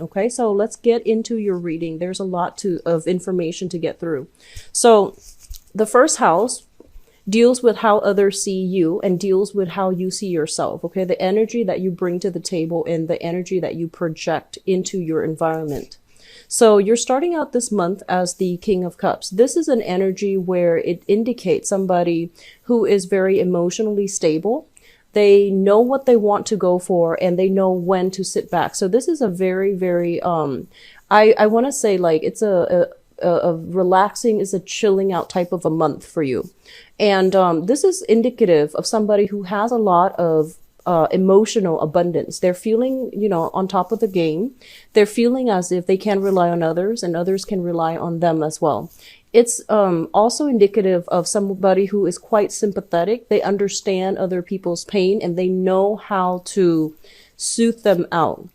Okay, so let's get into your reading. There's a lot of information to get through. So the first house deals with how others see you and deals with how you see yourself. Okay, the energy that you bring to the table and the energy that you project into your environment. So you're starting out this month as the King of Cups. This is an energy where it indicates somebody who is very emotionally stable. They know what they want to go for and they know when to sit back. So this is a very, very, I want to say like it's a relaxing, is a chilling out type of a month for you. And this is indicative of somebody who has a lot of emotional abundance. They're feeling, on top of the game. They're feeling as if they can rely on others and others can rely on them as well. It's also indicative of somebody who is quite sympathetic. They understand other people's pain and they know how to soothe them out.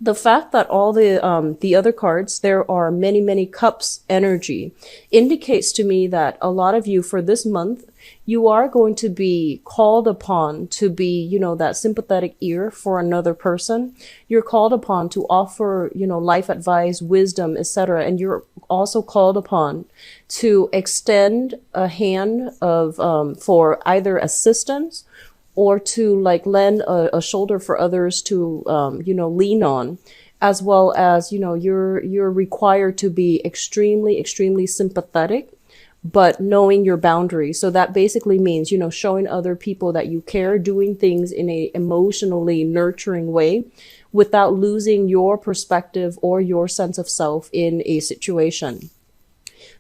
The fact that all the other cards, there are many, many cups energy, indicates to me that a lot of you for this month, you are going to be called upon to be, that sympathetic ear for another person. You're called upon to offer, life advice, wisdom, etc. And you're also called upon to extend a hand of for either assistance or to like lend a shoulder for others to, lean on, as well as, you're required to be extremely, extremely sympathetic, but knowing your boundaries. So that basically means, showing other people that you care, doing things in a emotionally nurturing way without losing your perspective or your sense of self in a situation.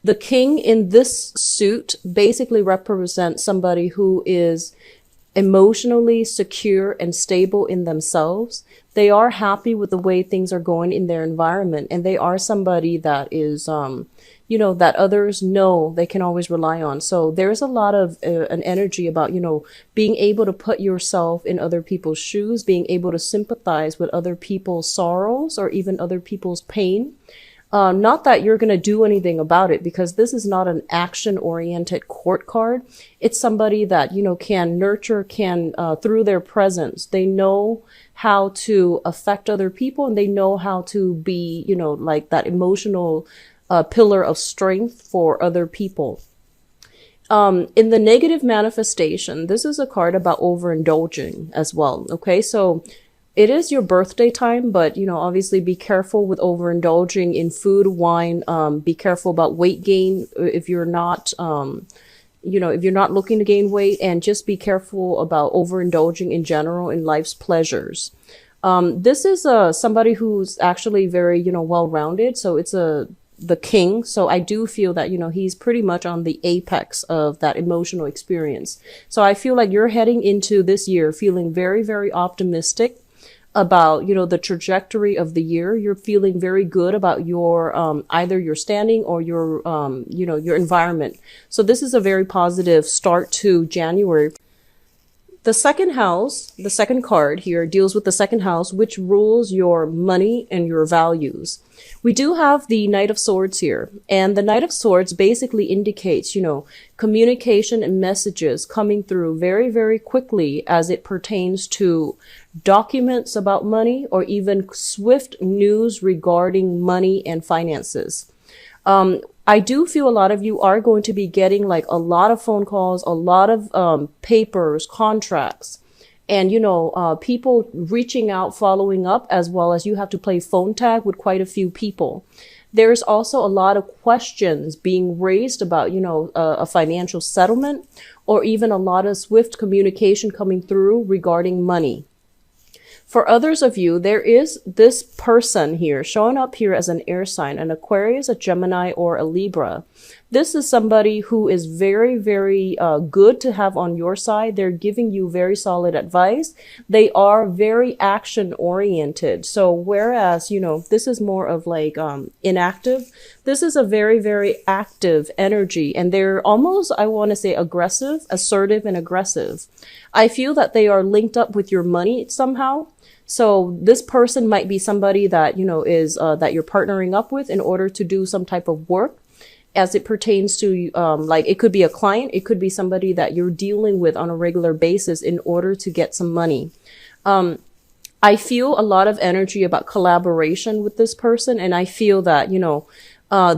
The king in this suit basically represents somebody who is emotionally secure and stable in themselves. They are happy with the way things are going in their environment. And they are somebody that is, that others know they can always rely on. So there's a lot of an energy about, being able to put yourself in other people's shoes, being able to sympathize with other people's sorrows or even other people's pain. Not that you're going to do anything about it, because this is not an action-oriented court card. It's somebody that, can nurture, through their presence. They know how to affect other people and they know how to be, like that emotional pillar of strength for other people. In the negative manifestation, this is a card about overindulging as well. Okay, so it is your birthday time, but, obviously be careful with overindulging in food, wine. Be careful about weight gain if you're not, if you're not looking to gain weight, and just be careful about overindulging in general in life's pleasures. This is somebody who's actually very, well-rounded. So it's the king. So I do feel that, he's pretty much on the apex of that emotional experience. So I feel like you're heading into this year feeling very, very optimistic about, the trajectory of the year. You're feeling very good about your, either your standing or your, your environment. So this is a very positive start to January. The second house, the second card here deals with the second house, which rules your money and your values. We do have the Knight of Swords here, and the Knight of Swords basically indicates, communication and messages coming through very, very quickly as it pertains to documents about money or even swift news regarding money and finances. I do feel a lot of you are going to be getting like a lot of phone calls, a lot of papers, contracts, and, people reaching out, following up, as well as you have to play phone tag with quite a few people. There's also a lot of questions being raised about, a financial settlement, or even a lot of swift communication coming through regarding money. For others of you, there is this person here showing up here as an air sign, an Aquarius, a Gemini, or a Libra. This is somebody who is very, very good to have on your side. They're giving you very solid advice. They are very action oriented. So whereas, this is more of like inactive, this is a very, very active energy. And they're almost, I want to say, aggressive, assertive, and aggressive. I feel that they are linked up with your money somehow. So this person might be somebody that, is that you're partnering up with in order to do some type of work as it pertains to, like it could be a client. It could be somebody that you're dealing with on a regular basis in order to get some money. I feel a lot of energy about collaboration with this person. And I feel that,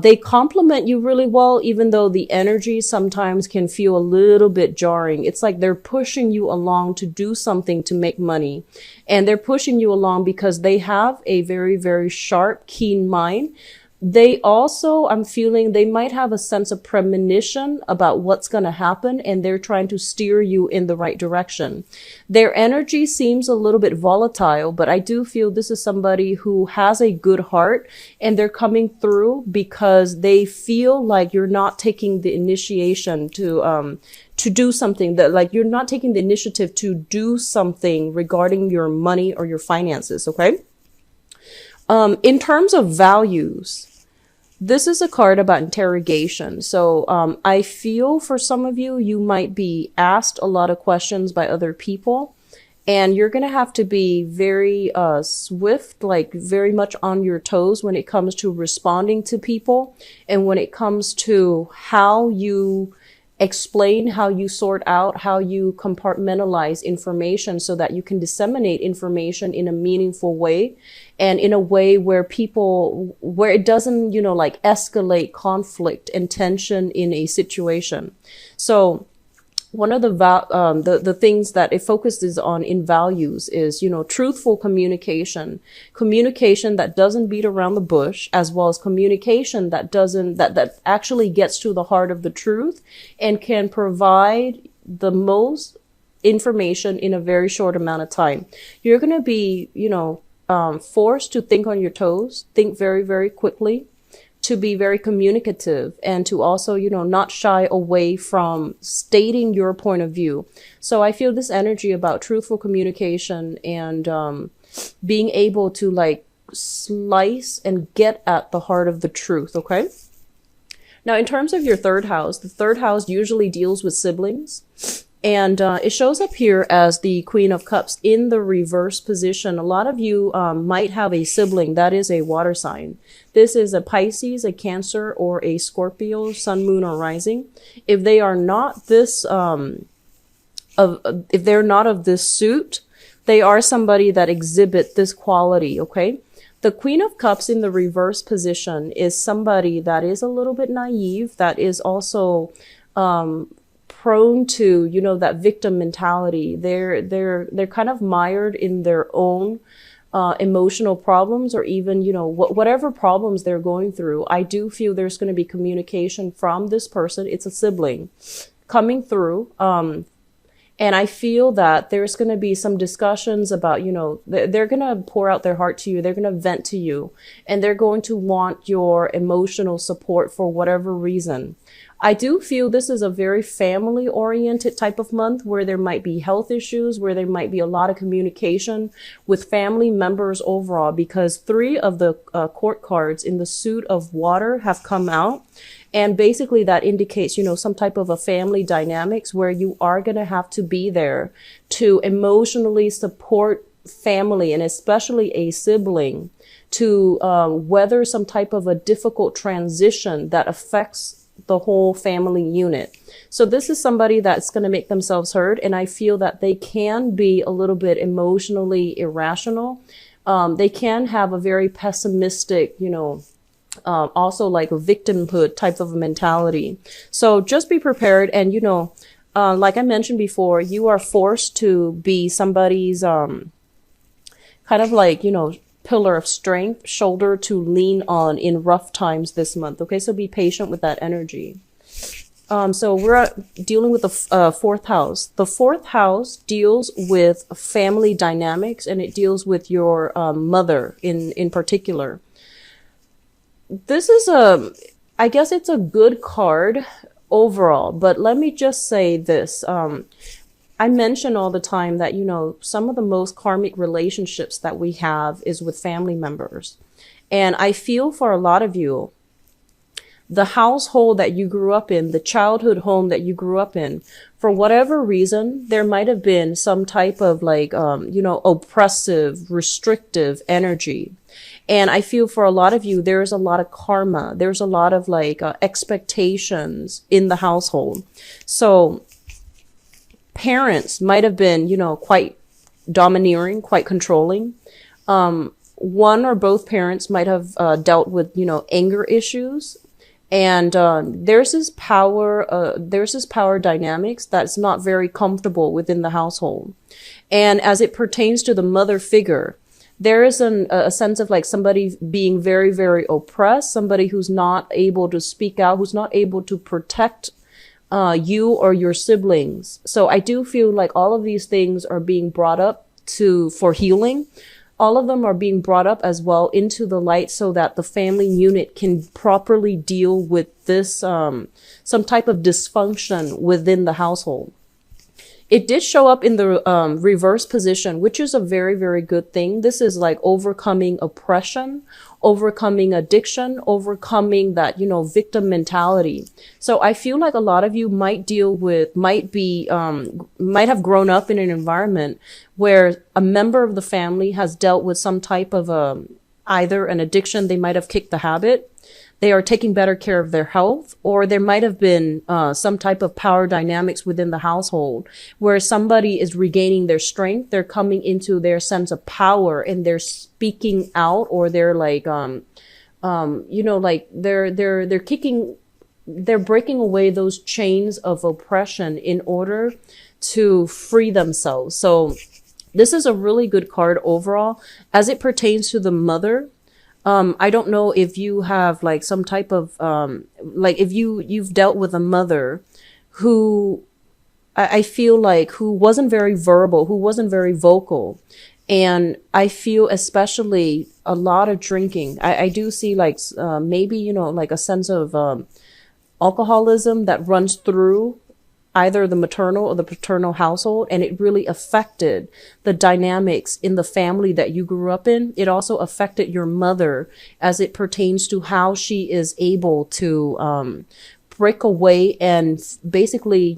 they complement you really well, even though the energy sometimes can feel a little bit jarring. It's like they're pushing you along to do something to make money. And they're pushing you along because they have a very, very sharp, keen mind. They also, I'm feeling they might have a sense of premonition about what's going to happen, and they're trying to steer you in the right direction. Their energy seems a little bit volatile, but I do feel this is somebody who has a good heart, and they're coming through because they feel like you're not taking the initiation to do something, that like you're not taking the initiative to do something regarding your money or your finances. Okay. In terms of values, this is a card about interrogation. So I feel for some of you, you might be asked a lot of questions by other people, and you're going to have to be very swift, like very much on your toes when it comes to responding to people, and when it comes to how you explain, how you sort out, how you compartmentalize information so that you can disseminate information in a meaningful way, and in a way where where it doesn't, like escalate conflict and tension in a situation. So one of the things that it focuses on in values is, truthful communication that doesn't beat around the bush, as well as communication that actually gets to the heart of the truth and can provide the most information in a very short amount of time. You're going to be, forced to think on your toes, think very, very quickly, to be very communicative, and to also, not shy away from stating your point of view. So I feel this energy about truthful communication and being able to like slice and get at the heart of the truth. Okay. Now, in terms of your third house, the third house usually deals with siblings. And it shows up here as the Queen of Cups in the reverse position. A lot of you might have a sibling that is a water sign. This is a Pisces, a Cancer, or a Scorpio, Sun, Moon, or Rising. If they are not this, if they're not of this suit, they are somebody that exhibit this quality. Okay. The Queen of Cups in the reverse position is somebody that is a little bit naive, that is also prone to, that victim mentality. They're kind of mired in their own emotional problems, or even, whatever problems they're going through. I do feel there's going to be communication from this person. It's a sibling coming through. And I feel that there's going to be some discussions about, they're going to pour out their heart to you. They're going to vent to you, and they're going to want your emotional support for whatever reason. I do feel this is a very family oriented type of month, where there might be health issues, where there might be a lot of communication with family members overall, because 3 of the court cards in the suit of water have come out. And basically that indicates, some type of a family dynamics where you are going to have to be there to emotionally support family, and especially a sibling, to weather some type of a difficult transition that affects the whole family unit. So this is somebody that's going to make themselves heard. And I feel that they can be a little bit emotionally irrational. They can have a very pessimistic, also like a victimhood type of a mentality. So just be prepared. And, like I mentioned before, you are forced to be somebody's, kind of like, pillar of strength, shoulder to lean on in rough times this month. Okay, so be patient with that energy. So we're dealing with the fourth house. The fourth house deals with family dynamics, and it deals with your mother in particular. This is I guess it's a good card overall, but let me just say this. I mention all the time that, some of the most karmic relationships that we have is with family members. And I feel for a lot of you, the household that you grew up in, the childhood home that you grew up in, for whatever reason, there might have been some type of like, oppressive, restrictive energy. And I feel for a lot of you, there's a lot of karma. There's a lot of like expectations in the household. So parents might have been, quite domineering, quite controlling. One or both parents might have dealt with, anger issues. And there's this power dynamics that's not very comfortable within the household. And as it pertains to the mother figure, there is a sense of like somebody being very, very oppressed, somebody who's not able to speak out, who's not able to protect you or your siblings. So I do feel like all of these things are being brought up for healing. All of them are being brought up as well into the light so that the family unit can properly deal with this, some type of dysfunction within the household. It did show up in the reverse position, which is a very, very good thing. This is like overcoming oppression, overcoming addiction, overcoming that, victim mentality. So I feel like a lot of you might have grown up in an environment where a member of the family has dealt with some type of either an addiction, they might have kicked the habit, they are taking better care of their health, or there might have been some type of power dynamics within the household where somebody is regaining their strength, they're coming into their sense of power and they're speaking out, or they're like, they're breaking away those chains of oppression in order to free themselves. So this is a really good card overall as it pertains to the mother. I don't know if you have like some type of, if you've dealt with a mother who I feel like who wasn't very verbal, who wasn't very vocal. And I feel especially a lot of drinking. I do see like, maybe, like a sense of, alcoholism that runs through either the maternal or the paternal household, and it really affected the dynamics in the family that you grew up in. It also affected your mother as it pertains to how she is able to break away and basically,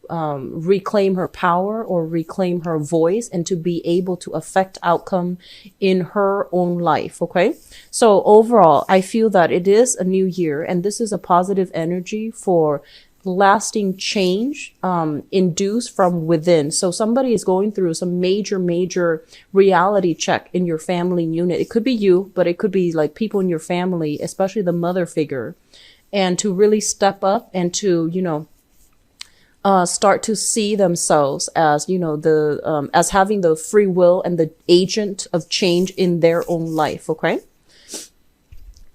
reclaim her power or reclaim her voice and to be able to affect outcome in her own life. Okay. So overall, I feel that it is a new year and this is a positive energy for lasting change induced from within. So somebody is going through some major reality check in your family unit. It could be you, but it could be like people in your family, especially the mother figure, and to really step up and to, start to see themselves as, as having the free will and the agent of change in their own life. Okay.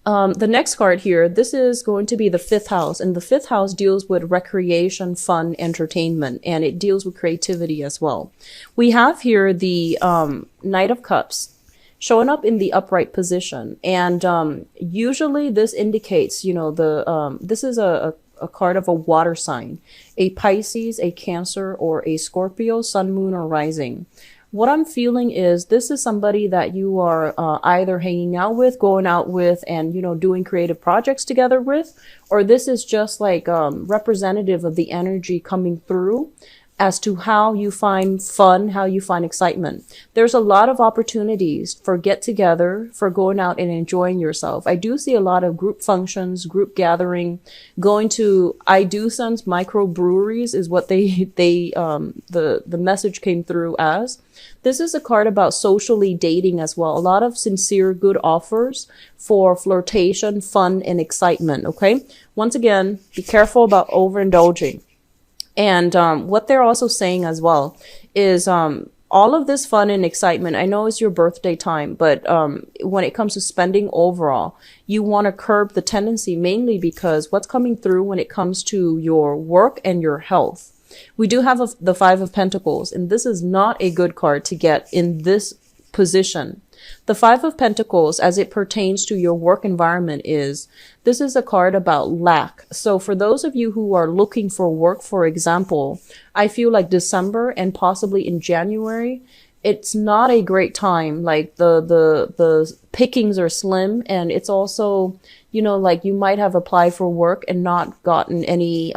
The next card here, this is going to be the 5th house, and the 5th house deals with recreation, fun, entertainment, and it deals with creativity as well. We have here the Knight of Cups showing up in the upright position, and usually this indicates, this is a card of a water sign, a Pisces, a Cancer, or a Scorpio, Sun, Moon, or Rising. What I'm feeling is this is somebody that you are either hanging out with, going out with, and, doing creative projects together with, or this is just like representative of the energy coming through as to how you find fun, how you find excitement. There's a lot of opportunities for get together, for going out and enjoying yourself. I do see a lot of group functions, group gathering, going to, I do sense microbreweries is what the message came through as. This is a card about socially dating as well. A lot of sincere good offers for flirtation, fun, and excitement. Okay. Once again, be careful about overindulging. And what they're also saying as well is all of this fun and excitement. I know it's your birthday time, but when it comes to spending overall, you want to curb the tendency, mainly because what's coming through when it comes to your work and your health. We do have the 5 of Pentacles, and this is not a good card to get in this position. The 5 of Pentacles, as it pertains to your work environment, this is a card about lack. So for those of you who are looking for work, for example, I feel like December and possibly in January, it's not a great time. Like the pickings are slim, and it's also, like you might have applied for work and not gotten any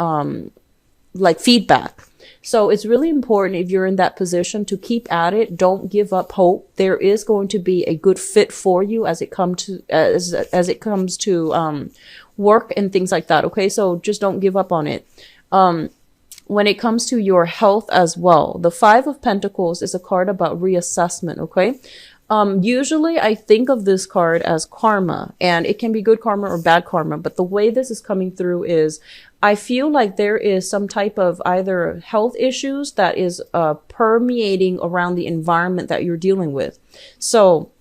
feedback. So it's really important if you're in that position to keep at it. Don't give up hope. There is going to be a good fit for you as it comes to work and things like that. Okay, so just don't give up on it. when it comes to your health as well, the Five of Pentacles is a card about reassessment, okay? Usually I think of this card as karma, and it can be good karma or bad karma, but the way this is coming through is I feel like there is some type of either health issues that is permeating around the environment that you're dealing with. So,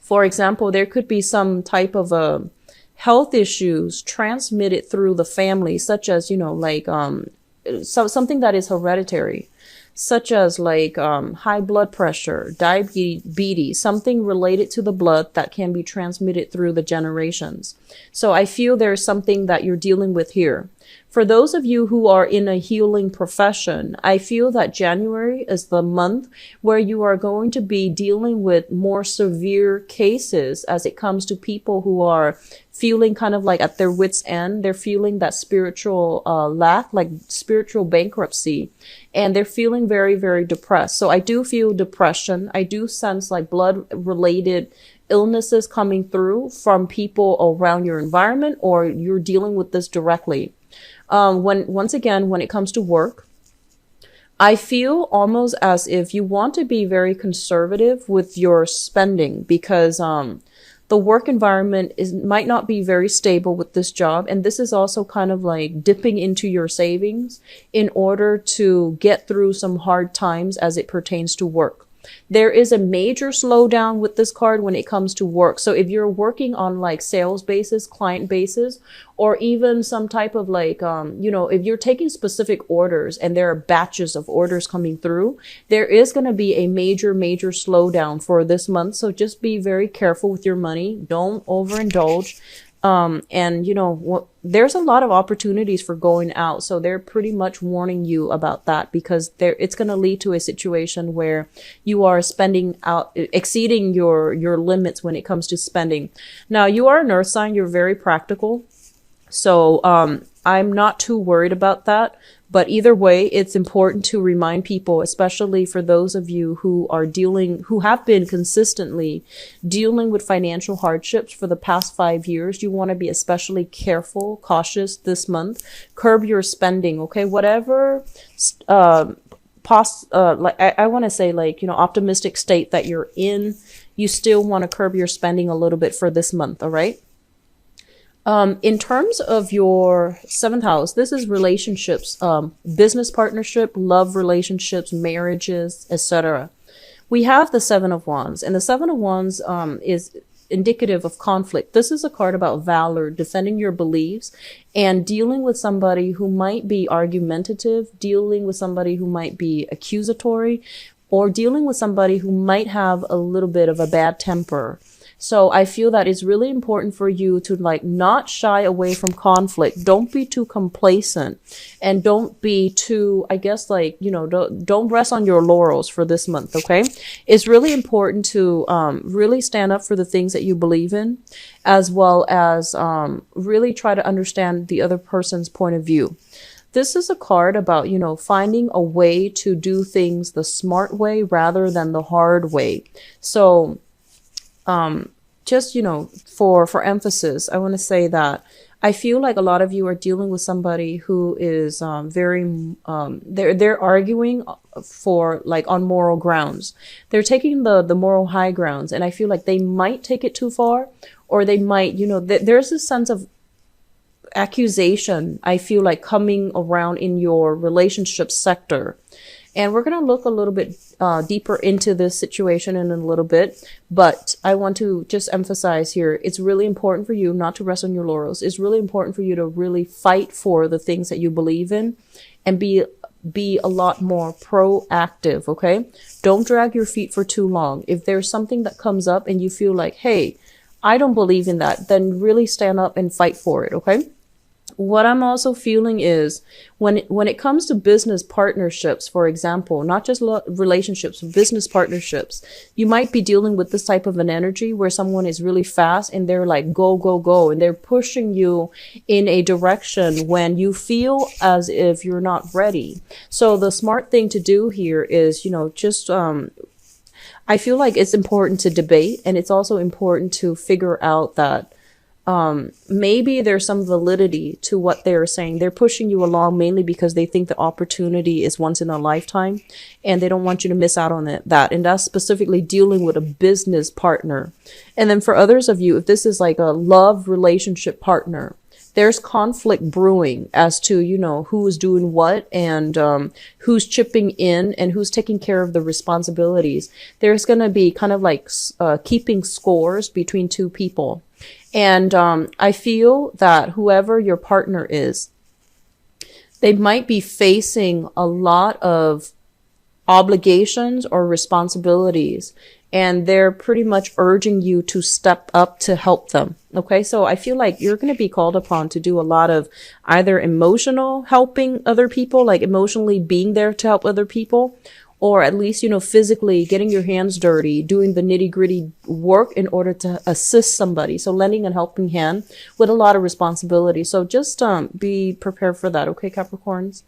for example, there could be some type of health issues transmitted through the family, such as, you know, like something that is hereditary, such as like high blood pressure, diabetes, something related to the blood that can be transmitted through the generations. So I feel there's something that you're dealing with here. For those of you who are in a healing profession, I feel that January is the month where you are going to be dealing with more severe cases as it comes to people who are feeling kind of like at their wits' end. They're feeling that spiritual lack, like spiritual bankruptcy, and they're feeling very, very depressed. So I do feel depression. I do sense like blood-related illnesses coming through from people around your environment, or you're dealing with this directly. Once again, when it comes to work, I feel almost as if you want to be very conservative with your spending, because the work environment might not be very stable with this job. And this is also kind of like dipping into your savings in order to get through some hard times as it pertains to work. There is a major slowdown with this card when it comes to work. So if you're working on like sales basis, client basis, or even some type of like, you know, if you're taking specific orders and there are batches of orders coming through, there is going to be a major, major slowdown for this month. So just be very careful with your money. Don't overindulge. And you know, there's a lot of opportunities for going out. So they're pretty much warning you about that, because it's going to lead to a situation where you are spending out, exceeding your limits when it comes to spending. Now, you are an earth sign. You're very practical. So, I'm not too worried about that. But either way, it's important to remind people, especially for those of you who have been consistently dealing with financial hardships for the past 5 years. You want to be especially careful, cautious this month. Curb your spending, okay? Whatever, like I want to say, like, you know, optimistic state that you're in, you still want to curb your spending a little bit for this month, all right? In terms of your 7th house, this is relationships, business partnership, love relationships, marriages, etc. We have the 7 of Wands, and the 7 of Wands is indicative of conflict. This is a card about valor, defending your beliefs, and dealing with somebody who might be argumentative, dealing with somebody who might be accusatory, or dealing with somebody who might have a little bit of a bad temper. So I feel that it's really important for you to like not shy away from conflict. Don't be too complacent, and don't be too, I guess, like, you know, don't rest on your laurels for this month. Okay. It's really important to, really stand up for the things that you believe in, as well as, really try to understand the other person's point of view. This is a card about, you know, finding a way to do things the smart way rather than the hard way. So, just, you know, for emphasis, I want to say that I feel like a lot of you are dealing with somebody who is they're arguing for like on moral grounds. They're taking the moral high grounds, and I feel like they might take it too far, or they might, you know, there's a sense of accusation, I feel like, coming around in your relationship sector. And we're going to look a little bit deeper into this situation in a little bit. But I want to just emphasize here, it's really important for you not to rest on your laurels. It's really important for you to really fight for the things that you believe in, and be a lot more proactive, okay? Don't drag your feet for too long. If there's something that comes up and you feel like, hey, I don't believe in that, then really stand up and fight for it, okay? What I'm also feeling is when it comes to business partnerships, for example, not just relationships, business partnerships, you might be dealing with this type of an energy where someone is really fast and they're like, go, go, go. And they're pushing you in a direction when you feel as if you're not ready. So the smart thing to do here is, you know, just, I feel like it's important to debate, and it's also important to figure out that, maybe there's some validity to what they're saying. They're pushing you along mainly because they think the opportunity is once in a lifetime and they don't want you to miss out on that. And that's specifically dealing with a business partner. And then for others of you, if this is like a love relationship partner, there's conflict brewing as to, you know, who is doing what and who's chipping in and who's taking care of the responsibilities. There's going to be kind of like keeping scores between two people. And I feel that whoever your partner is, they might be facing a lot of obligations or responsibilities, and they're pretty much urging you to step up to help them. Okay, so I feel like you're going to be called upon to do a lot of either emotional helping other people, like emotionally being there to help other people, or at least, you know, physically getting your hands dirty, doing the nitty gritty work in order to assist somebody. So lending a helping hand with a lot of responsibility. So just be prepared for that. Okay, Capricorns?